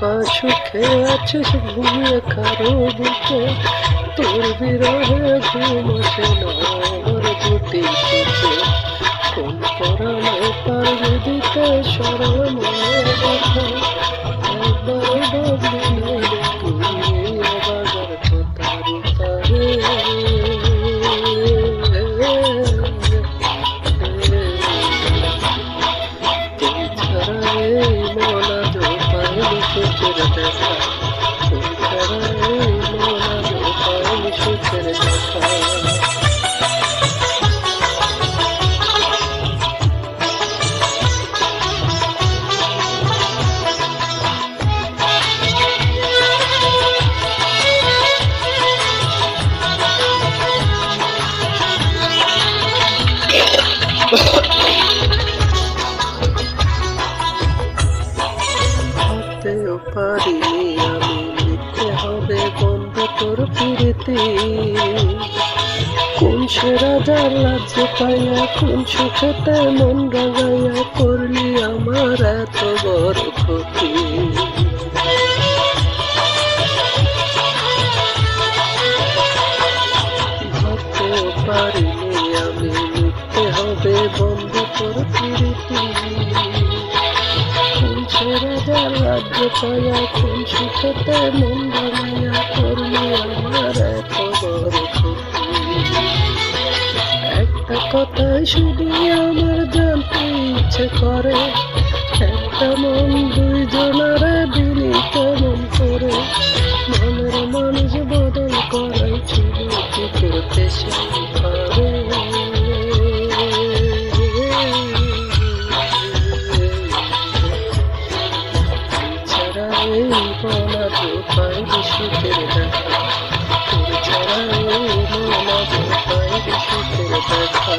সুখে আছিস ঘুমিয়ে কারো বুকে, তোর বিরহে ঘুম আসে না আমার দুটি চোখে। কোন পরাণে পারবে দিতে সরল মনের কথা, একবার ভাবলি তুই অবাগার কথার তারে। তুই ছাড়া এই মন আজ পায়নি সুখের দেখা, তুই ছাড়া এই মন আজ পায়নি সুখের দেখা। ভাবতেও পারিনি আমি লিখতে হবে বন্ধ তোর প্রীতি। কোন সেরা যার রাজ্য পাইয়া, কোন সুখেতে মন রাগাইয়া করলি আমার এত বড় ক্ষতি। ভাবতেও পারিনি আমি লিখতে হবে বন্ধ তোর প্রীতি। কোন সেরা যার রাজ্য পাইয়া, কোন সুখেতে মন রাগাইয়া করলি আমার এত বড় ক্ষতি। একটা কথাই শুধু আমার জানতে ইচ্ছে করে, একটা মন দুইজনারে দিলি কেমন করে। মনের মানুষ বদল করাই ছিল কি করতে সেই পারে। ছাড়া এই মন আজ পাইনি সুখের দেখা, তোর ছাড়া এই মন আজ পাইনি সুখের দেখা।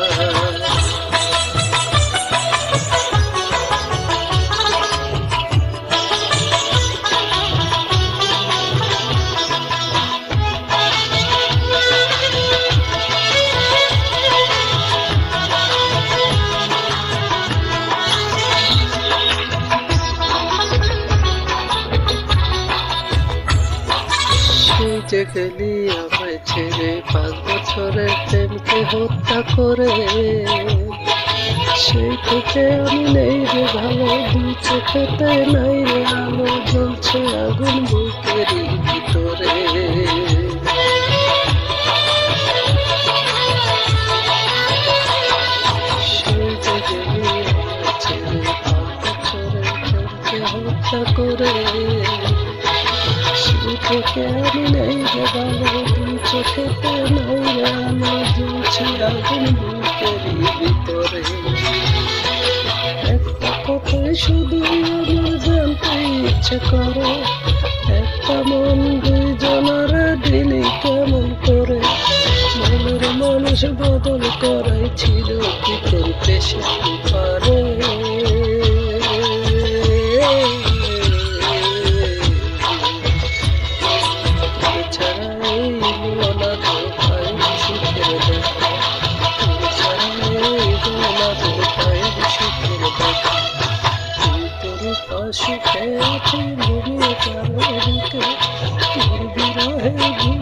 তুই যে গেলি আমায় ছেড়ে 5 বছরের প্রেমকে হত্যা করে, সেই থেকে আমি নেই রে ভালো, দুই চোখেতে নাই রে আলো, জ্বলছে আগুন বুকেরই ভিতরে। সেই যে গেলি আমায় ছেড়ে 5 বছরের প্রেমকে হত্যা করে, থেকে আমি নেই রে ভালো, দুই চোখেতে নাই রে আলো, জ্বলছে আগুন বুকেরই ভিতরে। একটা কথাই শুধু আমার জানতে ইচ্ছে করে, একটা মন দুইজনারে দিলি কেমন করে। মনের মানুষ বদল করাই ছিল কি করতে সেই পারে। সুখে আছি ঘুমিয়ে কারো বুকে, তোর বিরহে ঘুম